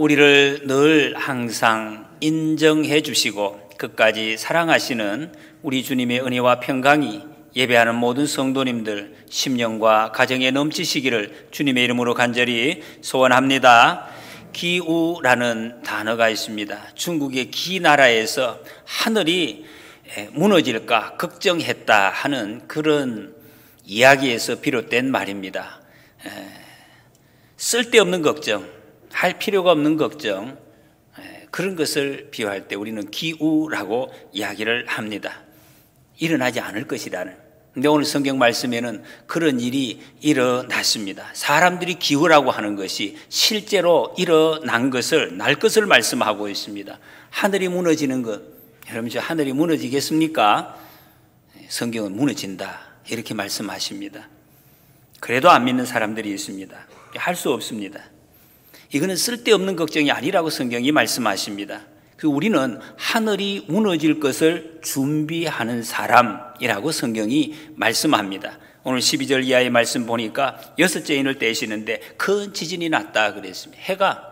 우리를 늘 항상 인정해 주시고 끝까지 사랑하시는 우리 주님의 은혜와 평강이 예배하는 모든 성도님들 심령과 가정에 넘치시기를 주님의 이름으로 간절히 소원합니다. 기우라는 단어가 있습니다. 중국의 기 나라에서 하늘이 무너질까 걱정했다 하는 그런 이야기에서 비롯된 말입니다. 쓸데없는 걱정, 할 필요가 없는 걱정, 그런 것을 비유할 때 우리는 기우라고 이야기를 합니다. 일어나지 않을 것이라는. 근데 오늘 성경 말씀에는 그런 일이 일어났습니다. 사람들이 기우라고 하는 것이 실제로 일어난 것을, 날 것을 말씀하고 있습니다. 하늘이 무너지는 것, 여러분 저 하늘이 무너지겠습니까? 성경은 무너진다 이렇게 말씀하십니다. 그래도 안 믿는 사람들이 있습니다. 할 수 없습니다. 이거는 쓸데없는 걱정이 아니라고 성경이 말씀하십니다. 우리는 하늘이 무너질 것을 준비하는 사람이라고 성경이 말씀합니다. 오늘 12절 이하의 말씀 보니까 6째 인을 떼시는데 큰 지진이 났다 그랬습니다. 해가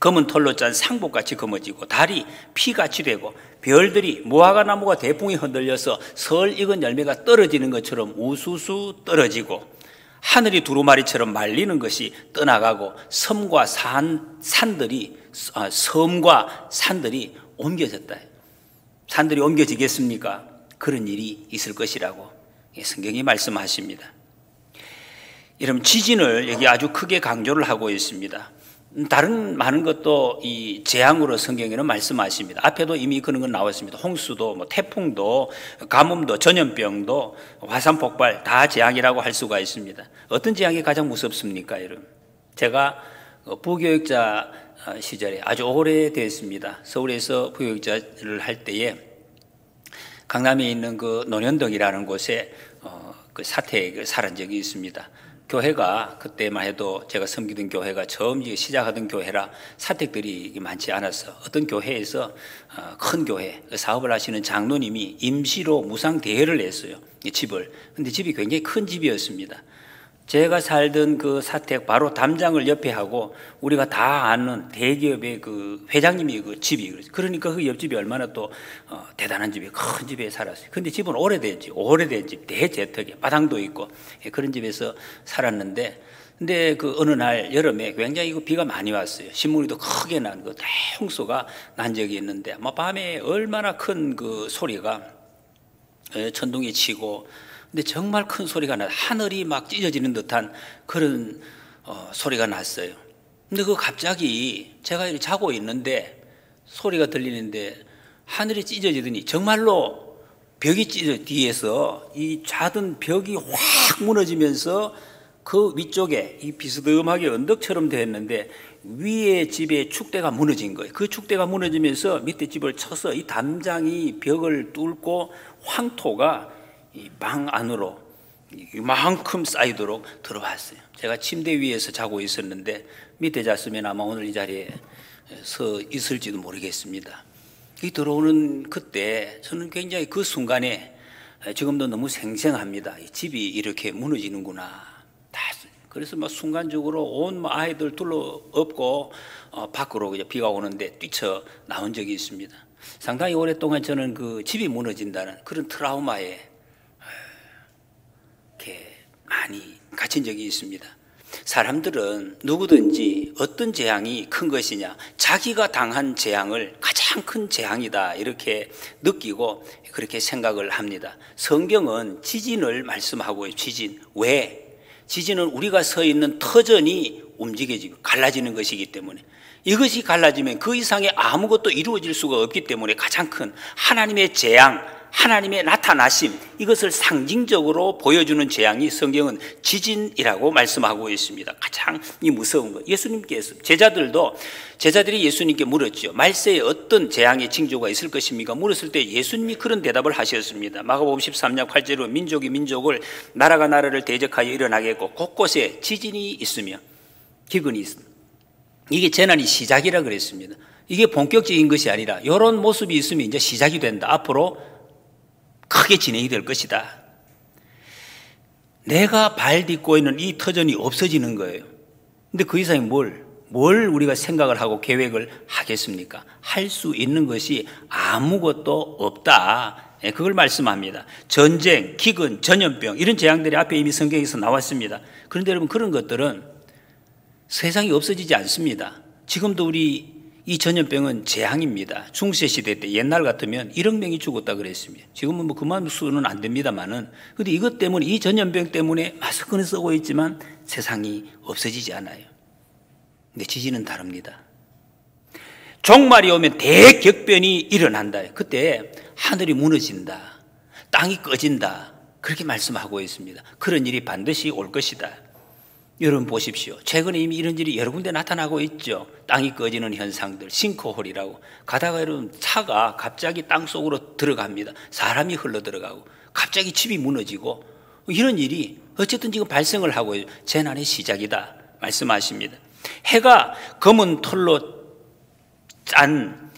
검은 털로 짠 상복같이 검어지고 달이 피같이 되고 별들이 무화과 나무가 대풍이 흔들려서 설 익은 열매가 떨어지는 것처럼 우수수 떨어지고 하늘이 두루마리처럼 말리는 것이 떠나가고 섬과 산들이 옮겨졌다. 산들이 옮겨지겠습니까? 그런 일이 있을 것이라고 성경이 말씀하십니다. 여러분 지진을 여기 아주 크게 강조를 하고 있습니다. 다른 많은 것도 이 재앙으로 성경에는 말씀하십니다. 앞에도 이미 그런 건 나왔습니다. 홍수도, 태풍도, 가뭄도, 전염병도, 화산 폭발 다 재앙이라고 할 수가 있습니다. 어떤 재앙이 가장 무섭습니까, 여러분? 제가 부교육자 시절에 아주 오래됐습니다. 서울에서 부교육자를 할 때에 강남에 있는 그 논현동이라는 곳에 그 사택에 살은 적이 있습니다. 교회가 그때만 해도 제가 섬기던 교회가 처음 시작하던 교회라 사택들이 많지 않았어. 어떤 교회에서 큰 교회 사업을 하시는 장로님이 임시로 무상 대여를 냈어요. 집을. 근데 집이 굉장히 큰 집이었습니다. 제가 살던 그 사택 바로 담장을 옆에 하고 우리가 다 아는 대기업의 그 회장님이 그 집이 그러니까 그 옆집이 얼마나 또 대단한 집이 큰 집에 살았어요. 근데 집은 오래된 집 대재택에 마당도 있고 그런 집에서 살았는데 근데 그 어느 날 여름에 굉장히 그 비가 많이 왔어요. 신문이도 크게 난 그 대홍수가 난 적이 있는데 밤에 얼마나 큰 그 소리가 천둥이 치고 근데 정말 큰 소리가 나 하늘이 막 찢어지는 듯한 그런 소리가 났어요. 근데 그 갑자기 제가 이렇게 자고 있는데 소리가 들리는데 하늘이 찢어지더니 정말로 벽이 뒤에서 이 자던 벽이 확 무너지면서 그 위쪽에 이 비스듬하게 언덕처럼 되었는데 위에 집에 축대가 무너진 거예요. 그 축대가 무너지면서 밑에 집을 쳐서 이 담장이 벽을 뚫고 황토가 이 방 안으로 이만큼 쌓이도록 들어왔어요. 제가 침대 위에서 자고 있었는데 밑에 잤으면 아마 오늘 이 자리에 서 있을지도 모르겠습니다. 이 들어오는 그때 저는 굉장히 그 순간에 지금도 너무 생생합니다. 이 집이 이렇게 무너지는구나. 그래서 막 순간적으로 온 아이들 둘러엎고 밖으로 비가 오는데 뛰쳐 나온 적이 있습니다. 상당히 오랫동안 저는 그 집이 무너진다는 그런 트라우마에 이렇게 많이 갇힌 적이 있습니다. 사람들은 누구든지 어떤 재앙이 큰 것이냐, 자기가 당한 재앙을 가장 큰 재앙이다 이렇게 느끼고 그렇게 생각을 합니다. 성경은 지진을 말씀하고 있어요. 지진. 왜? 지진은 우리가 서 있는 터전이 움직여지고 갈라지는 것이기 때문에 이것이 갈라지면 그 이상의 아무것도 이루어질 수가 없기 때문에 가장 큰 하나님의 재앙, 하나님의 나타나심, 이것을 상징적으로 보여주는 재앙이 성경은 지진이라고 말씀하고 있습니다. 가장 무서운 것. 예수님께서 제자들이 예수님께 물었죠. 말세에 어떤 재앙의 징조가 있을 것입니까? 물었을 때 예수님이 그런 대답을 하셨습니다. 마가복음 13장 8절로 민족이 민족을 나라가 나라를 대적하여 일어나겠고 곳곳에 지진이 있으며 기근이 있습니다. 이게 재난이 시작이라 그랬습니다. 이게 본격적인 것이 아니라 이런 모습이 있으면 이제 시작이 된다. 앞으로 크게 진행이 될 것이다. 내가 발 딛고 있는 이 터전이 없어지는 거예요. 근데 그 이상이 뭘 뭘 우리가 생각을 하고 계획을 하겠습니까? 할 수 있는 것이 아무것도 없다. 그걸 말씀합니다. 전쟁, 기근, 전염병 이런 재앙들이 앞에 이미 성경에서 나왔습니다. 그런데 여러분 그런 것들은 세상이 없어지지 않습니다. 지금도 우리 이 전염병은 재앙입니다. 중세 시대 때 옛날 같으면 1억 명이 죽었다 그랬습니다. 지금은 뭐 그만 수는 안 됩니다만은, 근데 이것 때문에, 이 전염병 때문에 마스크는 쓰고 있지만 세상이 없어지지 않아요. 근데 지진은 다릅니다. 종말이 오면 대격변이 일어난다. 그때 하늘이 무너진다, 땅이 꺼진다, 그렇게 말씀하고 있습니다. 그런 일이 반드시 올 것이다. 여러분 보십시오. 최근에 이미 이런 일이 여러 군데 나타나고 있죠. 땅이 꺼지는 현상들, 싱크홀이라고. 가다가 여러분 차가 갑자기 땅 속으로 들어갑니다. 사람이 흘러 들어가고 갑자기 집이 무너지고, 이런 일이 어쨌든 지금 발생을 하고 있어요. 재난의 시작이다 말씀하십니다. 해가 검은 털로 짠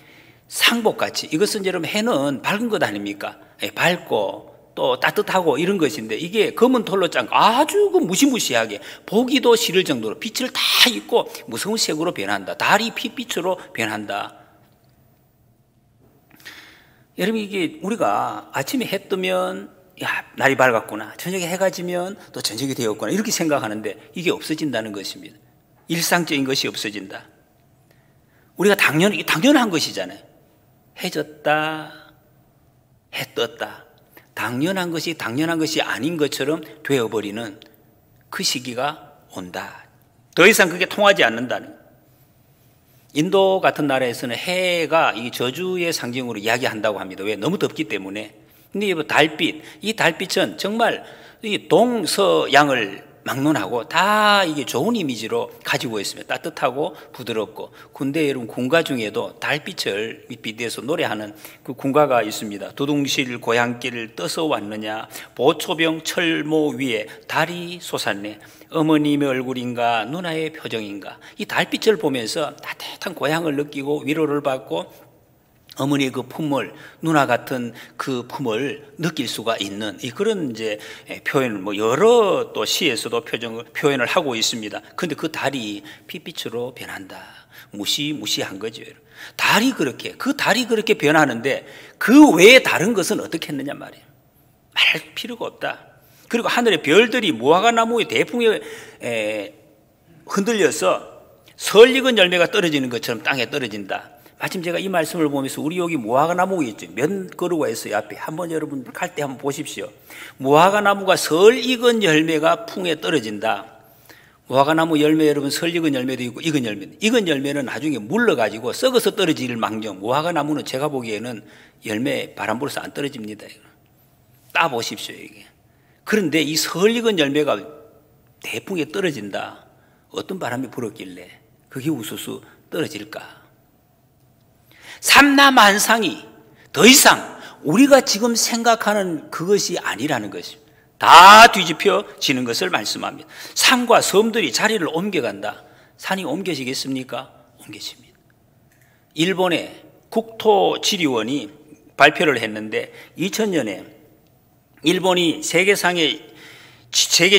상복같이, 이것은 여러분 해는 밝은 것 아닙니까? 밝고 또 따뜻하고 이런 것인데, 이게 검은 털로 짠 아주 그 무시무시하게 보기도 싫을 정도로 빛을 다 입고 무서운 색으로 변한다. 달이 핏빛으로 변한다. 여러분 이게 우리가 아침에 해 뜨면 야 날이 밝았구나, 저녁에 해가 지면 또 저녁이 되었구나 이렇게 생각하는데, 이게 없어진다는 것입니다. 일상적인 것이 없어진다. 우리가 당연한 것이잖아요. 해 졌다, 해 떴다. 당연한 것이 아닌 것처럼 되어버리는 그 시기가 온다. 더 이상 그게 통하지 않는다는. 인도 같은 나라에서는 해가 이 저주의 상징으로 이야기한다고 합니다. 왜? 너무 덥기 때문에. 근데 이 달빛, 이 달빛은 정말 이 동서양을 막론하고 다 이게 좋은 이미지로 가지고 있습니다. 따뜻하고 부드럽고. 군대 여러분 군가 중에도 달빛을 빛에서 노래하는 그 군가가 있습니다. 두둥실 고향길 떠서 왔느냐, 보초병 철모 위에 달이 솟았네, 어머님의 얼굴인가 누나의 표정인가. 이 달빛을 보면서 따뜻한 고향을 느끼고 위로를 받고 어머니의 그 품을, 누나 같은 그 품을 느낄 수가 있는 그런 이제 표현을 뭐 여러 또 시에서도 표현을 하고 있습니다. 그런데 그 달이 핏빛으로 변한다. 무시무시한 거죠. 그 달이 그렇게 변하는데 그 외에 다른 것은 어떻게 했느냐 말이에요. 말할 필요가 없다. 그리고 하늘의 별들이 무화과나무의 대풍에 흔들려서 설익은 열매가 떨어지는 것처럼 땅에 떨어진다. 마침 제가 이 말씀을 보면서 우리 여기 무화과나무가 있죠. 몇 그루가 있어요 앞에. 한번 여러분 갈 때 한번 보십시오. 무화과나무가 설 익은 열매가 풍에 떨어진다. 무화과나무 열매 여러분 설 익은 열매도 있고 익은 열매도. 익은 열매는 나중에 물러가지고 썩어서 떨어질 망정. 무화과나무는 제가 보기에는 열매 바람 불어서 안 떨어집니다. 따 보십시오 이게. 그런데 이 설 익은 열매가 대풍에 떨어진다. 어떤 바람이 불었길래 그게 우수수 떨어질까? 삼라만상이 더 이상 우리가 지금 생각하는 그것이 아니라는 것입니다. 다 뒤집혀지는 것을 말씀합니다. 산과 섬들이 자리를 옮겨간다. 산이 옮겨지겠습니까? 옮겨집니다. 일본의 국토지리원이 발표를 했는데 2000년에 일본이 세계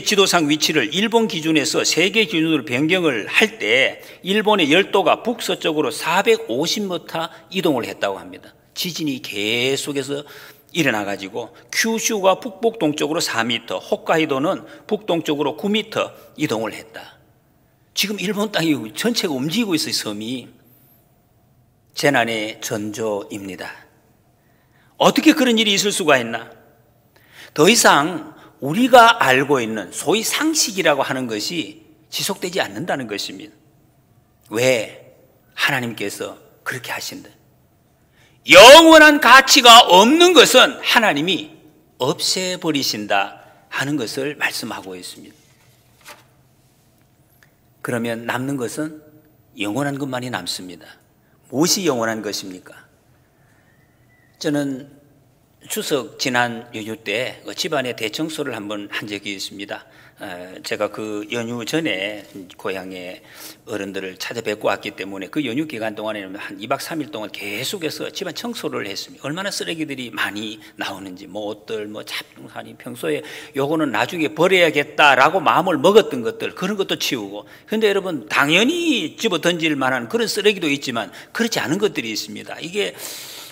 지도상 위치를 일본 기준에서 세계 기준으로 변경을 할 때 일본의 열도가 북서쪽으로 450m 이동을 했다고 합니다. 지진이 계속해서 일어나가지고 큐슈가 북북동쪽으로 4m, 홋카이도는 북동쪽으로 9m 이동을 했다. 지금 일본 땅이 전체가 움직이고 있어요. 섬이. 재난의 전조입니다. 어떻게 그런 일이 있을 수가 있나? 더 이상 우리가 알고 있는 소위 상식이라고 하는 것이 지속되지 않는다는 것입니다. 왜? 하나님께서 그렇게 하신다. 영원한 가치가 없는 것은 하나님이 없애버리신다 하는 것을 말씀하고 있습니다. 그러면 남는 것은 영원한 것만이 남습니다. 무엇이 영원한 것입니까? 저는 추석 지난 연휴 때 집안의 대청소를 한번 한 적이 있습니다. 제가 그 연휴 전에 고향에 어른들을 찾아뵙고 왔기 때문에 그 연휴 기간 동안에는 한 2박 3일 동안 계속해서 집안 청소를 했습니다. 얼마나 쓰레기들이 많이 나오는지, 뭐 옷들, 뭐 잡동사니, 평소에 요거는 나중에 버려야겠다라고 마음을 먹었던 것들, 그런 것도 치우고. 그런데 여러분, 당연히 집어 던질 만한 그런 쓰레기도 있지만 그렇지 않은 것들이 있습니다. 이게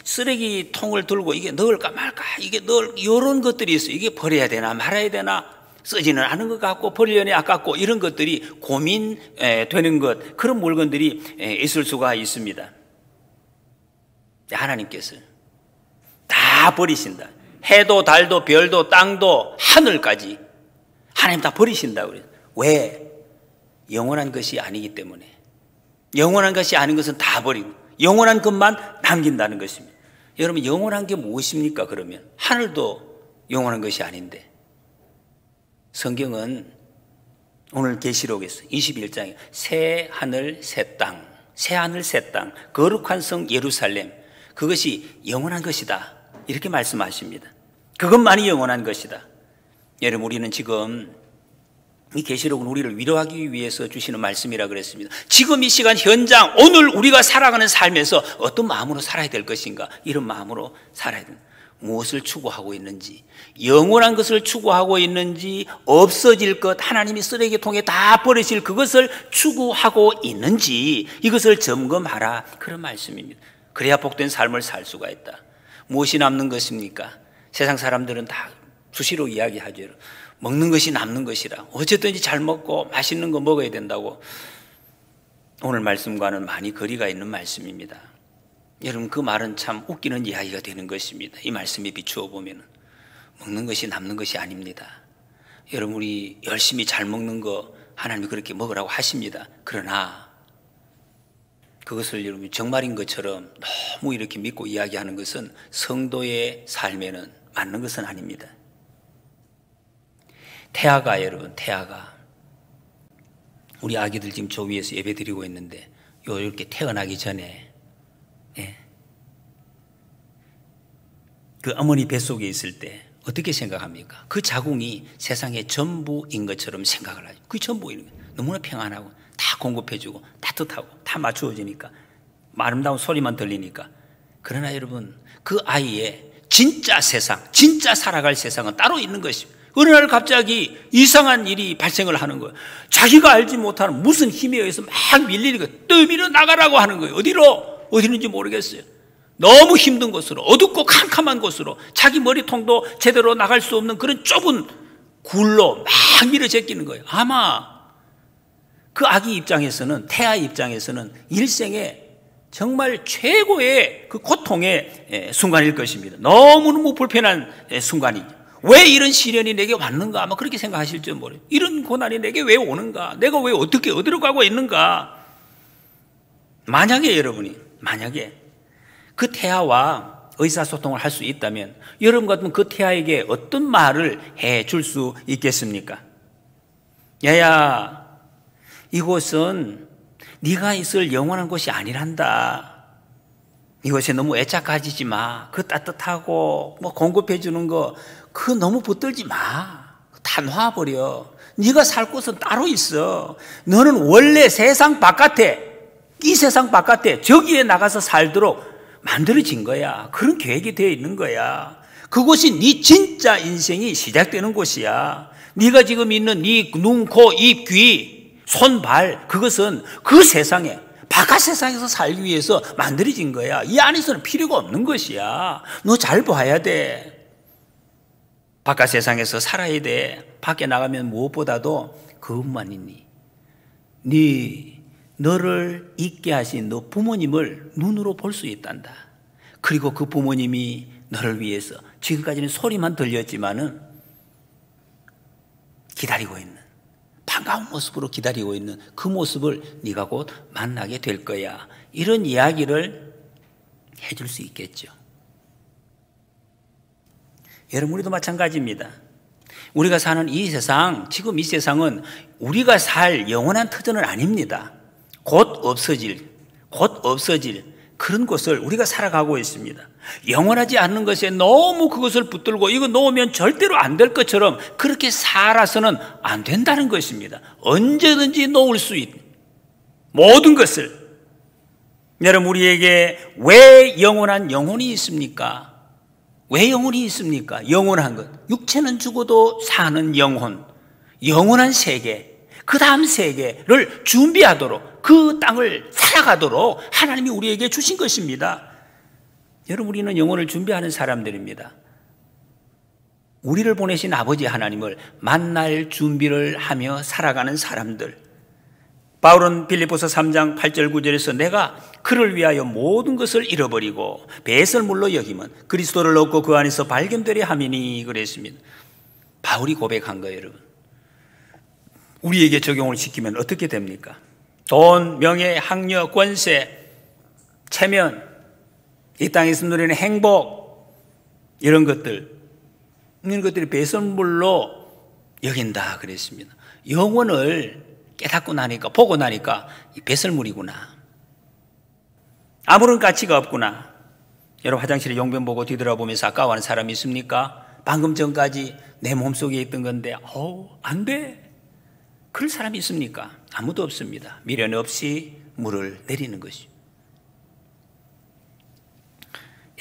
쓰레기통을 들고 이게 넣을까 말까, 이런 것들이 있어요. 이게 버려야 되나 말아야 되나, 쓰지는 않은 것 같고 버리려니 아깝고, 이런 것들이 고민되는 것, 그런 물건들이 있을 수가 있습니다. 하나님께서 다 버리신다. 해도 달도 별도 땅도 하늘까지 하나님 다 버리신다고 그래요. 왜? 영원한 것이 아니기 때문에. 영원한 것이 아닌 것은 다 버리고 영원한 것만 남긴다는 것입니다. 여러분, 영원한 게 무엇입니까? 그러면 하늘도 영원한 것이 아닌데, 성경은 오늘 계시록에서 21장에 새 하늘 새 땅, 새 하늘 새 땅, 거룩한 성 예루살렘, 그것이 영원한 것이다, 이렇게 말씀하십니다. 그것만이 영원한 것이다. 여러분, 우리는 지금 이 계시록은 우리를 위로하기 위해서 주시는 말씀이라 그랬습니다. 지금 이 시간 현장, 오늘 우리가 살아가는 삶에서 어떤 마음으로 살아야 될 것인가, 이런 마음으로 살아야 됩니다. 무엇을 추구하고 있는지, 영원한 것을 추구하고 있는지, 없어질 것, 하나님이 쓰레기통에 다 버리실 그것을 추구하고 있는지, 이것을 점검하라, 그런 말씀입니다. 그래야 복된 삶을 살 수가 있다. 무엇이 남는 것입니까? 세상 사람들은 다 수시로 이야기하죠. 먹는 것이 남는 것이라. 어쨌든지 잘 먹고 맛있는 거 먹어야 된다고. 오늘 말씀과는 많이 거리가 있는 말씀입니다. 여러분, 그 말은 참 웃기는 이야기가 되는 것입니다. 이 말씀에 비추어 보면 먹는 것이 남는 것이 아닙니다. 여러분, 우리 열심히 잘 먹는 거 하나님이 그렇게 먹으라고 하십니다. 그러나 그것을 여러분 정말인 것처럼 너무 이렇게 믿고 이야기하는 것은 성도의 삶에는 맞는 것은 아닙니다. 태아가, 여러분, 태아가, 우리 아기들 지금 저 위에서 예배 드리고 있는데 이렇게 태어나기 전에 그 어머니 뱃속에 있을 때 어떻게 생각합니까? 그 자궁이 세상의 전부인 것처럼 생각을 하죠. 그게 전부인 거예요. 너무나 평안하고 다 공급해주고 따뜻하고 다 맞추어지니까, 아름다운 소리만 들리니까. 그러나 여러분, 그 아이의 진짜 세상, 진짜 살아갈 세상은 따로 있는 것입니다. 어느 날 갑자기 이상한 일이 발생을 하는 거예요. 자기가 알지 못하는 무슨 힘에 의해서 막 밀리니까 떠밀어 나가라고 하는 거예요. 어디는지 모르겠어요. 너무 힘든 곳으로, 어둡고 캄캄한 곳으로, 자기 머리통도 제대로 나갈 수 없는 그런 좁은 굴로 막 밀어 제끼는 거예요. 아마 그 아기 입장에서는, 태아 입장에서는 일생에 정말 최고의 그 고통의 순간일 것입니다. 너무너무 불편한 순간이죠. 왜 이런 시련이 내게 왔는가, 아마 그렇게 생각하실지 모르겠어요. 이런 고난이 내게 왜 오는가, 내가 왜 어디로 가고 있는가. 만약에 여러분이, 만약에 그 태아와 의사소통을 할 수 있다면 여러분 같으면 그 태아에게 어떤 말을 해줄 수 있겠습니까? 야야, 이곳은 네가 있을 영원한 곳이 아니란다. 이것에 너무 애착 가지지 마. 그 따뜻하고 뭐 공급해 주는 거 그거 너무 붙들지 마. 다 놔버려. 네가 살 곳은 따로 있어. 너는 원래 세상 바깥에, 이 세상 바깥에 저기에 나가서 살도록 만들어진 거야. 그런 계획이 되어 있는 거야. 그곳이 네 진짜 인생이 시작되는 곳이야. 네가 지금 있는 네 눈, 코, 입, 귀, 손, 발, 그것은 그 세상에, 바깥 세상에서 살기 위해서 만들어진 거야. 이 안에서는 필요가 없는 것이야. 너 잘 봐야 돼. 바깥 세상에서 살아야 돼. 밖에 나가면 무엇보다도 그것만 있니. 너를 있게 하신 너 부모님을 눈으로 볼 수 있단다. 그리고 그 부모님이 너를 위해서 지금까지는 소리만 들렸지만은 기다리고 있는, 반가운 모습으로 기다리고 있는 그 모습을 네가 곧 만나게 될 거야. 이런 이야기를 해줄 수 있겠죠. 여러분, 우리도 마찬가지입니다. 우리가 사는 이 세상, 지금 이 세상은 우리가 살 영원한 터전은 아닙니다. 곧 없어질 그런 것을 우리가 살아가고 있습니다. 영원하지 않는 것에 너무 그것을 붙들고 이거 놓으면 절대로 안 될 것처럼 그렇게 살아서는 안 된다는 것입니다. 언제든지 놓을 수 있는 모든 것을. 여러분, 우리에게 왜 영원한 영혼이 있습니까? 왜 영혼이 있습니까? 영원한 것. 육체는 죽어도 사는 영혼, 영원한 세계, 그 다음 세계를 준비하도록, 그 땅을 살아가도록 하나님이 우리에게 주신 것입니다. 여러분, 우리는 영혼을 준비하는 사람들입니다. 우리를 보내신 아버지 하나님을 만날 준비를 하며 살아가는 사람들. 바울은 빌립보서 3장 8절 9절에서 내가 그를 위하여 모든 것을 잃어버리고 배설물로 여기면 그리스도를 얻고 그 안에서 발견되려 함이니 그랬습니다. 바울이 고백한 거예요, 여러분. 우리에게 적용을 시키면 어떻게 됩니까? 돈, 명예, 학력, 권세, 체면, 이 땅에서 누리는 행복, 이런 것들이 배설물로 여긴다 그랬습니다. 영혼을 깨닫고 나니까, 보고 나니까 이 배설물이구나, 아무런 가치가 없구나. 여러분, 화장실에 용변 보고 뒤돌아보면서 아까워하는 사람이 있습니까? 방금 전까지 내 몸속에 있던 건데 안 돼, 그럴 사람이 있습니까? 아무도 없습니다. 미련 없이 물을 내리는 것이죠.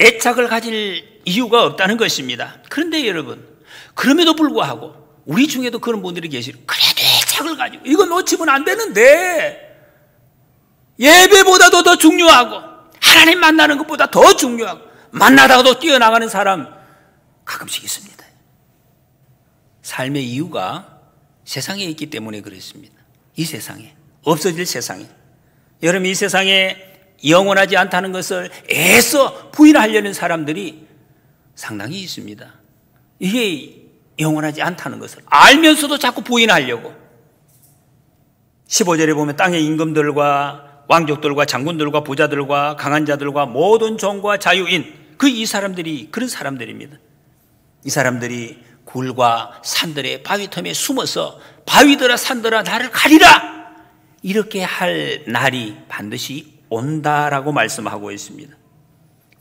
애착을 가질 이유가 없다는 것입니다. 그런데 여러분, 그럼에도 불구하고 우리 중에도 그런 분들이 계시죠. 그래도 애착을 가지고 이거 놓치면 안 되는데, 예배보다도 더 중요하고 하나님 만나는 것보다 더 중요하고 만나다가도 뛰어나가는 사람 가끔씩 있습니다. 삶의 이유가 세상에 있기 때문에 그렇습니다. 이 세상에, 없어질 세상에. 여러분, 이 세상에 영원하지 않다는 것을 애써 부인하려는 사람들이 상당히 있습니다. 이게 영원하지 않다는 것을 알면서도 자꾸 부인하려고. 15절에 보면 땅의 임금들과 왕족들과 장군들과 부자들과 강한 자들과 모든 종과 자유인, 이 사람들이 그런 사람들입니다. 이 사람들이 굴과 산들의 바위 틈에 숨어서 바위들아 산들아 나를 가리라, 이렇게 할 날이 반드시 온다라고 말씀하고 있습니다.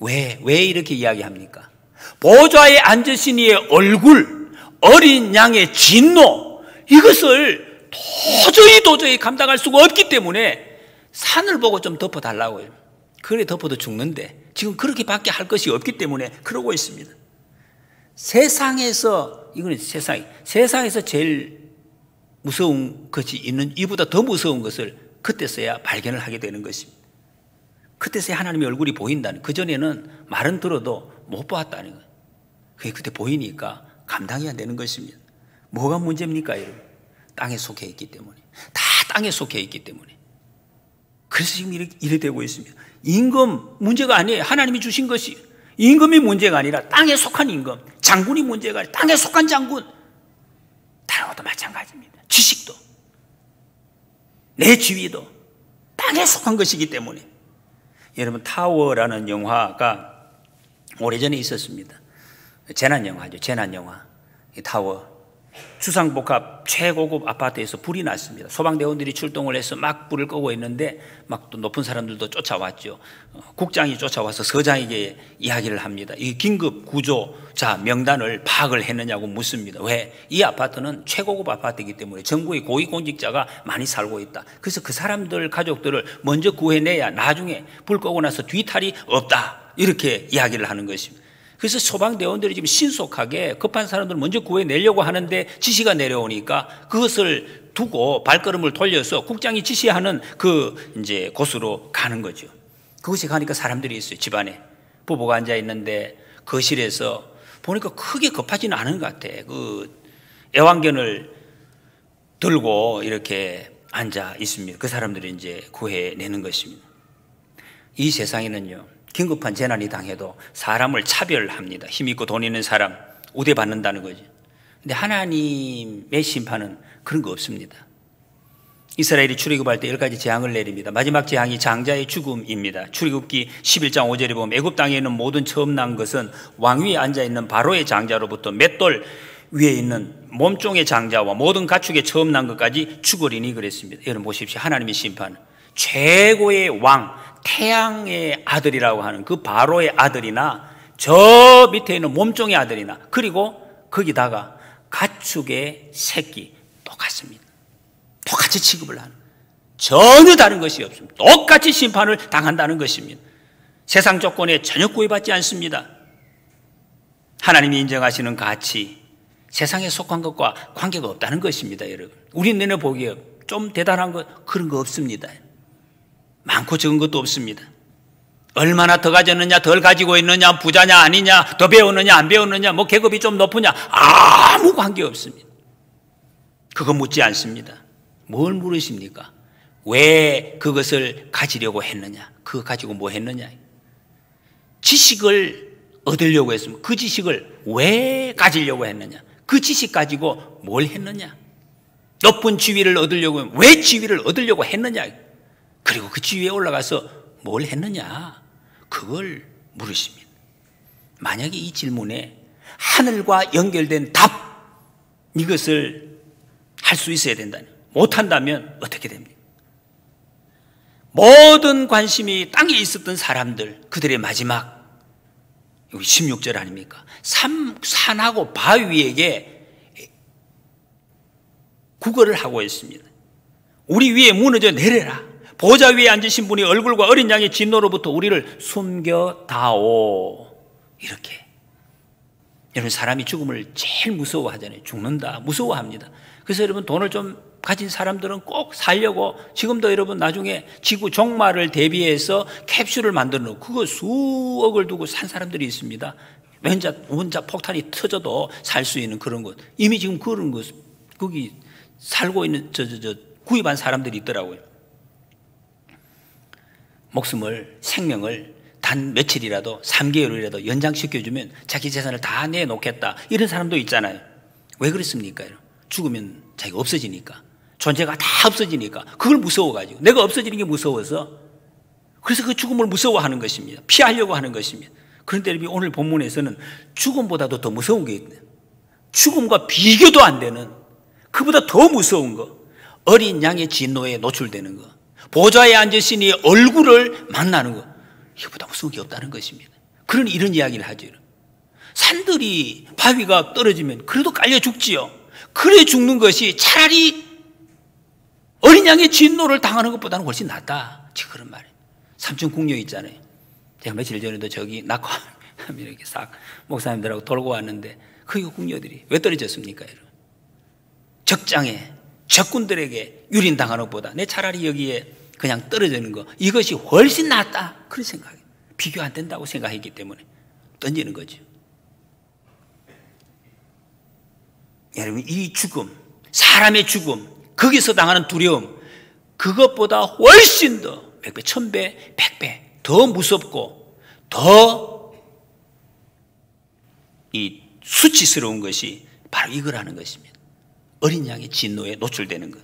왜 이렇게 이야기합니까? 보좌에 앉으신 이의 얼굴, 어린 양의 진노, 이것을 도저히 감당할 수가 없기 때문에 산을 보고 좀 덮어달라고요. 그래 덮어도 죽는데 지금 그렇게밖에 할 것이 없기 때문에 그러고 있습니다. 이거는 세상에서 제일 무서운 것이 있는, 이보다 더 무서운 것을 그때서야 발견을 하게 되는 것입니다. 그때서야 하나님의 얼굴이 보인다는, 그전에는 말은 들어도 못 보았다는 거예요. 그게 그때 보이니까 감당이 안 되는 것입니다. 뭐가 문제입니까, 여러분? 땅에 속해 있기 때문에. 다 땅에 속해 있기 때문에. 그래서 지금 이래 되고 있습니다. 임금 문제가 아니에요. 하나님이 주신 것이. 임금이 문제가 아니라 땅에 속한 임금, 장군이 문제가 아니라 땅에 속한 장군. 다른 것도 마찬가지입니다. 지식도, 내 지위도 땅에 속한 것이기 때문에. 여러분, 타워라는 영화가 오래전에 있었습니다. 재난영화죠. 재난영화. 타워. 주상복합 최고급 아파트에서 불이 났습니다. 소방대원들이 출동을 해서 막 불을 끄고 있는데 막 또 높은 사람들도 쫓아왔죠. 국장이 쫓아와서 서장에게 이야기를 합니다. 이 긴급 구조자 명단을 파악을 했느냐고 묻습니다. 왜? 이 아파트는 최고급 아파트이기 때문에 정부의 고위공직자가 많이 살고 있다. 그래서 그 사람들 가족들을 먼저 구해내야 나중에 불 끄고 나서 뒤탈이 없다, 이렇게 이야기를 하는 것입니다. 그래서 소방대원들이 지금 신속하게 급한 사람들을 먼저 구해내려고 하는데 지시가 내려오니까 그것을 두고 발걸음을 돌려서 국장이 지시하는 이제 곳으로 가는 거죠. 그곳에 가니까 사람들이 있어요. 집안에 부부가 앉아 있는데 거실에서 보니까 크게 급하지는 않은 것 같아. 애완견을 들고 이렇게 앉아 있습니다. 그 사람들이 이제 구해내는 것입니다. 이 세상에는요, 긴급한 재난이 당해도 사람을 차별합니다. 힘 있고 돈 있는 사람 우대받는다는 거죠. 근데 하나님의 심판은 그런 거 없습니다. 이스라엘이 출애굽할 때 10가지 재앙을 내립니다. 마지막 재앙이 장자의 죽음입니다. 출애굽기 11장 5절에 보면 애굽 땅에 있는 모든 처음 난 것은 왕 위에 앉아있는 바로의 장자로부터 맷돌 위에 있는 몸종의 장자와 모든 가축의 처음 난 것까지 죽으리니 그랬습니다. 여러분 보십시오. 하나님의 심판, 최고의 왕, 태양의 아들이라고 하는 그 바로의 아들이나 저 밑에 있는 몸종의 아들이나 그리고 거기다가 가축의 새끼 똑같습니다. 똑같이 취급을 하는, 전혀 다른 것이 없습니다. 똑같이 심판을 당한다는 것입니다. 세상 조건에 전혀 구애받지 않습니다. 하나님이 인정하시는 가치, 세상에 속한 것과 관계가 없다는 것입니다. 여러분, 우리 눈에 보기에 좀 대단한 것 그런 거 없습니다. 많고 적은 것도 없습니다. 얼마나 더 가졌느냐, 덜 가지고 있느냐, 부자냐 아니냐, 더 배웠느냐 안 배웠느냐, 뭐 계급이 좀 높으냐, 아무 관계 없습니다. 그거 묻지 않습니다. 뭘 물으십니까? 왜 그것을 가지려고 했느냐, 그거 가지고 뭐 했느냐. 지식을 얻으려고 했으면 그 지식을 왜 가지려고 했느냐, 그 지식 가지고 뭘 했느냐, 높은 지위를 얻으려고 하면 왜 지위를 얻으려고 했느냐, 그리고 그 지위에 올라가서 뭘 했느냐, 그걸 물으십니다. 만약에 이 질문에 하늘과 연결된 답, 이것을 할 수 있어야 된다니, 못한다면 어떻게 됩니까? 모든 관심이 땅에 있었던 사람들, 그들의 마지막, 여기 16절 아닙니까? 산하고 바위에게 구걸을 하고 있습니다. 우리 위에 무너져 내려라. 보좌 위에 앉으신 분이 얼굴과 어린 양의 진노로부터 우리를 숨겨다오. 이렇게. 여러분, 사람이 죽음을 제일 무서워하잖아요. 죽는다, 무서워합니다. 그래서 여러분, 돈을 좀 가진 사람들은 꼭 살려고 지금도 여러분 나중에 지구 종말을 대비해서 캡슐을 만들어 놓고 그거 수억을 두고 산 사람들이 있습니다. 원자 폭탄이 터져도 살 수 있는 그런 것. 이미 지금 그런 것, 거기 살고 있는 구입한 사람들이 있더라고요. 목숨을, 생명을 단 며칠이라도 3개월이라도 연장시켜주면 자기 재산을 다 내놓겠다, 이런 사람도 있잖아요. 왜 그렇습니까? 죽으면 자기가 없어지니까, 존재가 다 없어지니까, 그걸 무서워가지고, 내가 없어지는 게 무서워서, 그래서 그 죽음을 무서워하는 것입니다. 피하려고 하는 것입니다. 그런데 오늘 본문에서는 죽음보다도 더 무서운 게 있네요. 죽음과 비교도 안 되는, 그보다 더 무서운 거, 어린 양의 진노에 노출되는 거, 보좌에 앉으시니 얼굴을 만나는 거, 이거보다 무서운 게 없다는 것입니다. 그런 이런 이야기를 하죠. 산들이, 바위가 떨어지면 그래도 깔려 죽지요. 그래 죽는 것이 차라리 어린 양의 진노를 당하는 것보다는 훨씬 낫다, 지금 그런 말이에요. 삼층 궁녀 있잖아요. 제가 며칠 전에도 저기 낙화 이렇게 싹 목사님들하고 돌고 왔는데, 그 궁녀들이 왜 떨어졌습니까? 여러분, 적장에 적군들에게 유린당하는 것보다 내 차라리 여기에 그냥 떨어지는 거, 이것이 훨씬 낫다, 그런 생각이에요. 비교 안 된다고 생각했기 때문에 던지는 거죠. 여러분, 이 죽음, 사람의 죽음, 거기서 당하는 두려움, 그것보다 훨씬 더 100배, 1000배, 100배 더 무섭고 더 이 수치스러운 것이 바로 이거라는 것입니다. 어린 양의 진노에 노출되는 것.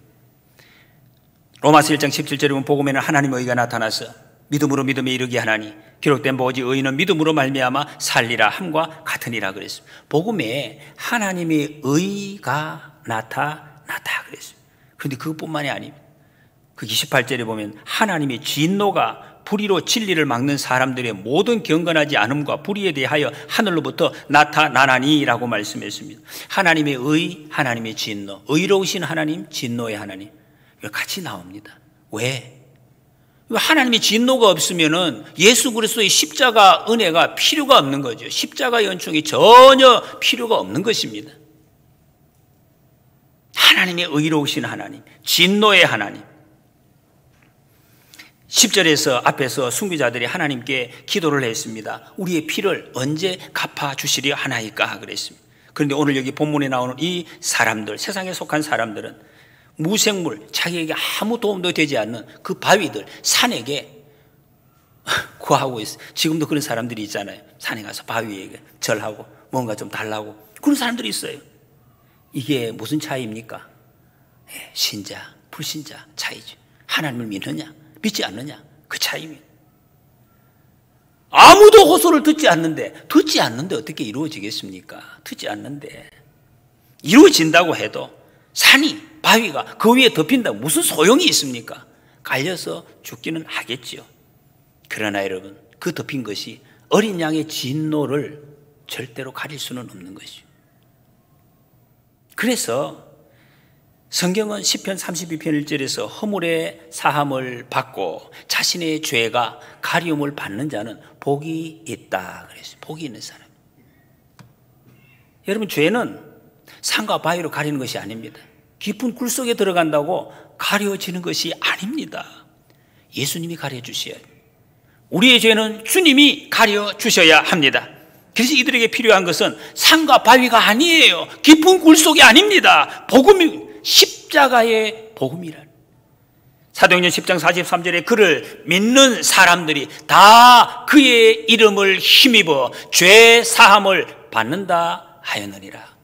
로마서 1장 17절에 보면 복음에는 하나님의 의가 나타나서 믿음으로 믿음에 이르게 하나니 기록된 바 오직 의인은 믿음으로 말미암아 살리라 함과 같으니라 그랬습니다. 복음에 하나님의 의가 나타났다 그랬습니다. 그런데 그것뿐만이 아닙니다. 그 28절에 보면 하나님의 진노가 불의로 진리를 막는 사람들의 모든 경건하지 않음과 불의에 대하여 하늘로부터 나타나나니라고 말씀했습니다. 하나님의 의, 하나님의 진노, 의로우신 하나님, 진노의 하나님, 같이 나옵니다. 왜? 하나님의 진노가 없으면은 예수 그리스도의 십자가 은혜가 필요가 없는 거죠. 십자가 연충이 전혀 필요가 없는 것입니다. 하나님의 의로우신 하나님, 진노의 하나님. 10절에서 앞에서 순교자들이 하나님께 기도를 했습니다. 우리의 피를 언제 갚아주시려 하나이까 그랬습니다. 그런데 오늘 여기 본문에 나오는 이 사람들, 세상에 속한 사람들은 무생물, 자기에게 아무 도움도 되지 않는 그 바위들, 산에게 구하고 있어요. 지금도 그런 사람들이 있잖아요. 산에 가서 바위에게 절하고 뭔가 좀 달라고, 그런 사람들이 있어요. 이게 무슨 차이입니까? 신자, 불신자 차이죠. 하나님을 믿느냐, 믿지 않느냐, 그 차이입니다. 아무도 호소를 듣지 않는데 어떻게 이루어지겠습니까? 듣지 않는데 이루어진다고 해도 산이, 바위가 그 위에 덮인다고 무슨 소용이 있습니까? 깔려서 죽기는 하겠지요. 그러나 여러분, 그 덮인 것이 어린 양의 진노를 절대로 가릴 수는 없는 것이죠. 그래서 성경은 시편 32편 1절에서 허물의 사함을 받고 자신의 죄가 가리움을 받는 자는 복이 있다 그랬어요. 복이 있는 사람. 여러분, 죄는 산과 바위로 가리는 것이 아닙니다. 깊은 굴 속에 들어간다고 가려지는 것이 아닙니다. 예수님이 가려주셔야 돼요. 우리의 죄는 주님이 가려주셔야 합니다. 그래서 이들에게 필요한 것은 산과 바위가 아니에요. 깊은 굴 속이 아닙니다. 복음이, 십자가의 복음이라. 사도행전 10장 43절에 그를 믿는 사람들이 다 그의 이름을 힘입어 죄 사함을 받는다 하였느니라.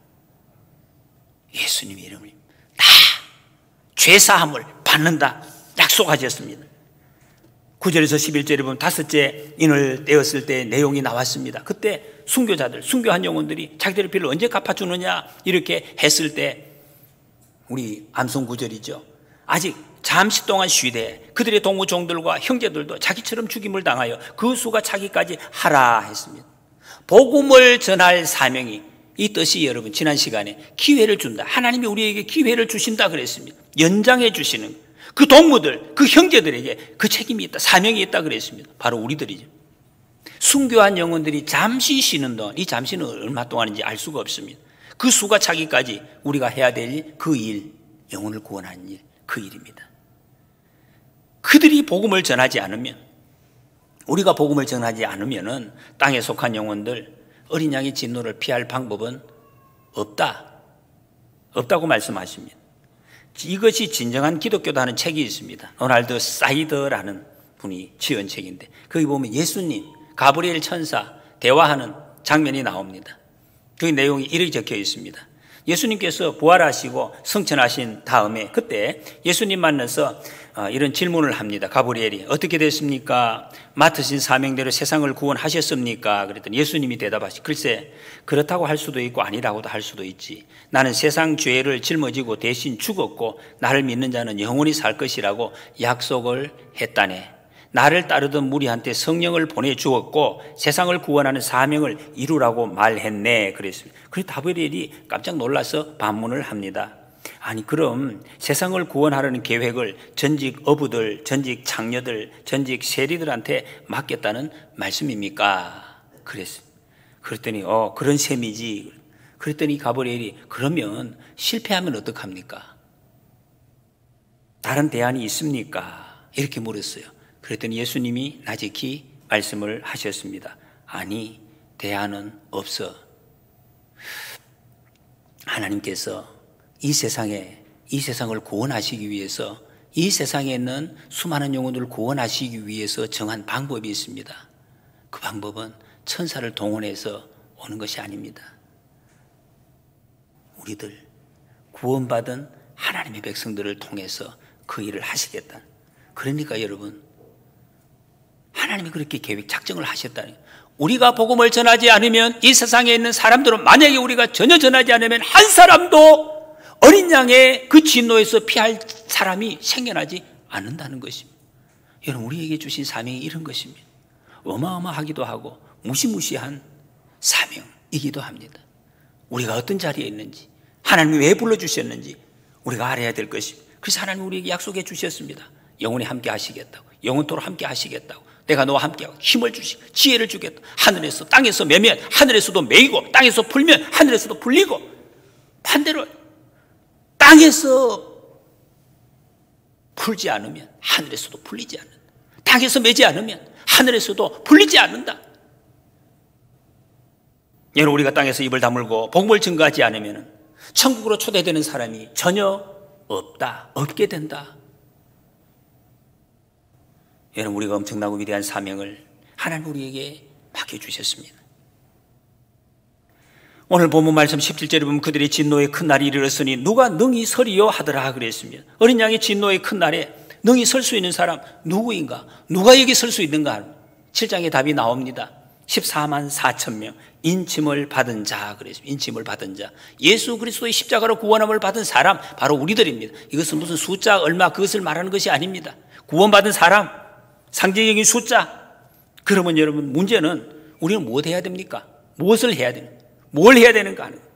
예수님의 이름을 다 죄 사함을 받는다 약속하셨습니다. 9절에서 11절에 보면 다섯째 인을 떼었을 때 내용이 나왔습니다. 그때 순교자들, 순교한 영혼들이 자기들의 피를 언제 갚아주느냐 이렇게 했을 때 우리 암송 9절이죠. 아직 잠시 동안 쉬되 그들의 동무종들과 형제들도 자기처럼 죽임을 당하여 그 수가 차기까지 하라 했습니다. 복음을 전할 사명이, 이 뜻이 여러분 지난 시간에 기회를 준다. 하나님이 우리에게 기회를 주신다 그랬습니다. 연장해 주시는 그 동무들, 그 형제들에게 그 책임이 있다, 사명이 있다 그랬습니다. 바로 우리들이죠. 순교한 영혼들이 잠시 쉬는 동안, 이 잠시는 얼마 동안인지 알 수가 없습니다. 그 수가 차기까지 우리가 해야 될 그 일, 영혼을 구원하는 일, 그 일입니다. 그들이 복음을 전하지 않으면, 우리가 복음을 전하지 않으면은 땅에 속한 영혼들, 어린 양의 진노를 피할 방법은 없다고 말씀하십니다. 이것이 진정한 기독교다 하는 책이 있습니다. 로날드 사이더라는 분이 지은 책인데 거기 보면 예수님, 가브리엘 천사 대화하는 장면이 나옵니다. 그 내용이 이렇게 적혀 있습니다. 예수님께서 부활하시고 승천하신 다음에 그때 예수님 만나서 이런 질문을 합니다. 가브리엘이 어떻게 됐습니까? 맡으신 사명대로 세상을 구원하셨습니까? 그랬더니 예수님이 대답하시, 글쎄 그렇다고 할 수도 있고 아니라고도 할 수도 있지. 나는 세상 죄를 짊어지고 대신 죽었고 나를 믿는 자는 영원히 살 것이라고 약속을 했다네. 나를 따르던 무리한테 성령을 보내주었고 세상을 구원하는 사명을 이루라고 말했네 그랬습니다. 그래서 가브리엘이 깜짝 놀라서 반문을 합니다. 아니 그럼 세상을 구원하려는 계획을 전직 어부들, 전직 장녀들, 전직 세리들한테 맡겼다는 말씀입니까? 그랬습니다. 그랬더니 그런 셈이지. 그랬더니 가브리엘이 그러면 실패하면 어떡합니까? 다른 대안이 있습니까? 이렇게 물었어요. 그랬더니 예수님이 나직히 말씀을 하셨습니다. 아니, 대안은 없어. 하나님께서 이 세상을 구원하시기 위해서, 이 세상에 있는 수많은 영혼들을 구원하시기 위해서 정한 방법이 있습니다. 그 방법은 천사를 동원해서 오는 것이 아닙니다. 우리들 구원받은 하나님의 백성들을 통해서 그 일을 하시겠다. 그러니까 여러분, 하나님이 그렇게 계획, 작정을 하셨다는 거예요. 우리가 복음을 전하지 않으면, 이 세상에 있는 사람들은 만약에 우리가 전혀 전하지 않으면 한 사람도 어린 양의 그 진노에서 피할 사람이 생겨나지 않는다는 것입니다. 여러분, 우리에게 주신 사명이 이런 것입니다. 어마어마하기도 하고 무시무시한 사명이기도 합니다. 우리가 어떤 자리에 있는지, 하나님이 왜 불러주셨는지 우리가 알아야 될 것입니다. 그래서 하나님이 우리에게 약속해 주셨습니다. 영원히 함께 하시겠다고, 영원토록 함께 하시겠다고, 내가 너와 함께하고 힘을 주시고 지혜를 주겠다. 하늘에서 땅에서 매면 하늘에서도 매이고 땅에서 풀면 하늘에서도 풀리고, 반대로 땅에서 풀지 않으면 하늘에서도 풀리지 않는다. 땅에서 매지 않으면 하늘에서도 풀리지 않는다. 여러분, 우리가 땅에서 입을 다물고 복음을 증거하지 않으면 천국으로 초대되는 사람이 전혀 없게 된다. 여러분, 우리가 엄청나고 위대한 사명을 하나님 우리에게 맡겨주셨습니다. 오늘 본문 말씀 17절에 보면 그들의 진노의 큰 날이 이르렀으니 누가 능히 서리요 하더라 그랬습니다. 어린 양의 진노의 큰 날에 능히 설 수 있는 사람 누구인가? 누가 여기 설 수 있는가? 7장에 답이 나옵니다. 14만 4천 명 인침을 받은 자 그랬습니다. 인침을 받은 자, 예수 그리스도의 십자가로 구원함을 받은 사람, 바로 우리들입니다. 이것은 무슨 숫자 얼마 그것을 말하는 것이 아닙니다. 구원받은 사람, 상징적인 숫자, 그러면 여러분, 문제는 우리는 무엇 해야 됩니까? 무엇을 해야 되는, 뭘 해야 되는가 하는 거예요.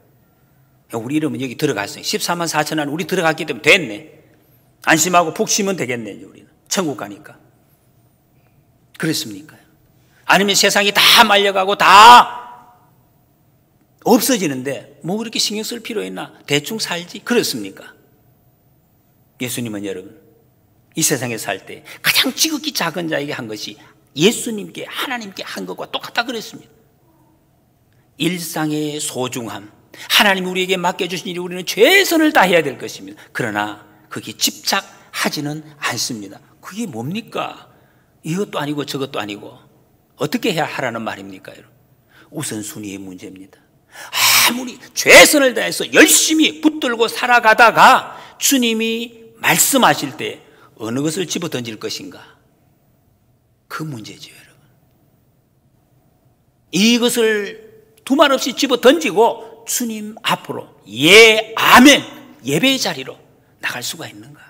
우리 이러면 여기 들어갔어요. 14만 4천 안 우리 들어갔기 때문에 됐네. 안심하고 푹 쉬면 되겠네. 우리는 천국 가니까. 그렇습니까? 아니면 세상이 다 말려가고 다 없어지는데 뭐 그렇게 신경 쓸 필요 있나? 대충 살지? 그렇습니까? 예수님은 여러분, 이 세상에 살 때 가장 지극히 작은 자에게 한 것이 예수님께, 하나님께 한 것과 똑같다 그랬습니다. 일상의 소중함, 하나님이 우리에게 맡겨주신 일이 우리는 최선을 다해야 될 것입니다. 그러나 거기에 집착하지는 않습니다. 그게 뭡니까? 이것도 아니고 저것도 아니고 어떻게 해야 하라는 말입니까? 여러분? 우선순위의 문제입니다. 아무리 최선을 다해서 열심히 붙들고 살아가다가 주님이 말씀하실 때 어느 것을 집어 던질 것인가? 그 문제죠, 여러분. 이것을 두말 없이 집어 던지고 주님 앞으로 아멘, 예배의 자리로 나갈 수가 있는가?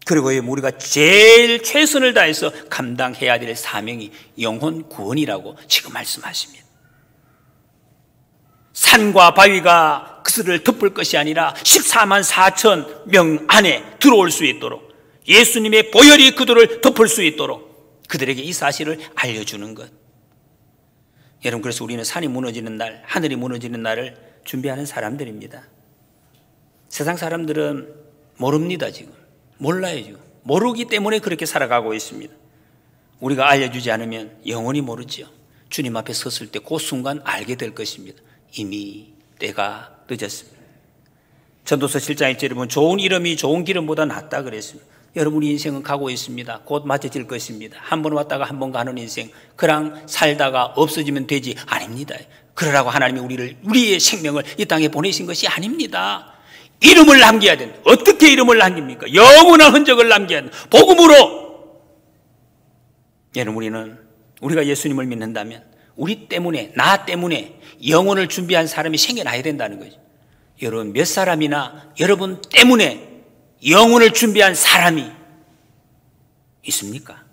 그리고 우리가 제일 최선을 다해서 감당해야 될 사명이 영혼 구원이라고 지금 말씀하십니다. 산과 바위가 그들을 덮을 것이 아니라 14만 4천 명 안에 들어올 수 있도록, 예수님의 보혈이 그들을 덮을 수 있도록 그들에게 이 사실을 알려주는 것. 여러분, 그래서 우리는 산이 무너지는 날, 하늘이 무너지는 날을 준비하는 사람들입니다. 세상 사람들은 모릅니다. 지금 몰라요. 지금 모르기 때문에 그렇게 살아가고 있습니다. 우리가 알려주지 않으면 영원히 모르죠. 주님 앞에 섰을 때 그 순간 알게 될 것입니다. 이미 때가 늦었습니다. 전도서 7장 1절에 보면 좋은 이름이 좋은 기름보다 낫다 그랬습니다. 여러분의 인생은 가고 있습니다. 곧 맞춰질 것입니다. 한 번 왔다가 한 번 가는 인생, 그랑 살다가 없어지면 되지 아닙니다. 그러라고 하나님이 우리의 생명을 이 땅에 보내신 것이 아닙니다. 이름을 남겨야 된다. 어떻게 이름을 남깁니까? 영원한 흔적을 남겨야 된다. 복음으로. 여러분, 우리가 예수님을 믿는다면 우리 때문에, 나 때문에 영혼을 준비한 사람이 생겨나야 된다는 거죠. 여러분, 몇 사람이나 여러분 때문에 영혼을 준비한 사람이 있습니까?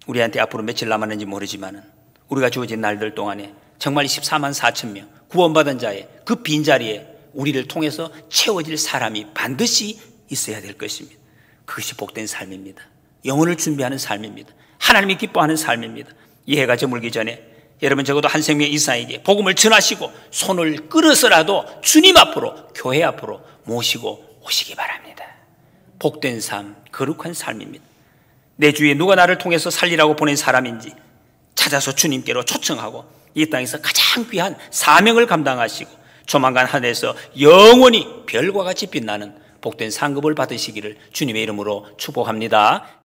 우리한테 앞으로 며칠 남았는지 모르지만 우리가 주어진 날들 동안에 정말 14만 4천 명 구원받은 자의 그 빈자리에 우리를 통해서 채워질 사람이 반드시 있어야 될 것입니다. 그것이 복된 삶입니다. 영혼을 준비하는 삶입니다. 하나님이 기뻐하는 삶입니다. 이 해가 저물기 전에 여러분 적어도 한 생명 이상에게 복음을 전하시고 손을 끌어서라도 주님 앞으로, 교회 앞으로 모시고 오시기 바랍니다. 복된 삶, 거룩한 삶입니다. 내 주위에 누가 나를 통해서 살리라고 보낸 사람인지 찾아서 주님께로 초청하고 이 땅에서 가장 귀한 사명을 감당하시고 조만간 하늘에서 영원히 별과 같이 빛나는 복된 상급을 받으시기를 주님의 이름으로 축복합니다.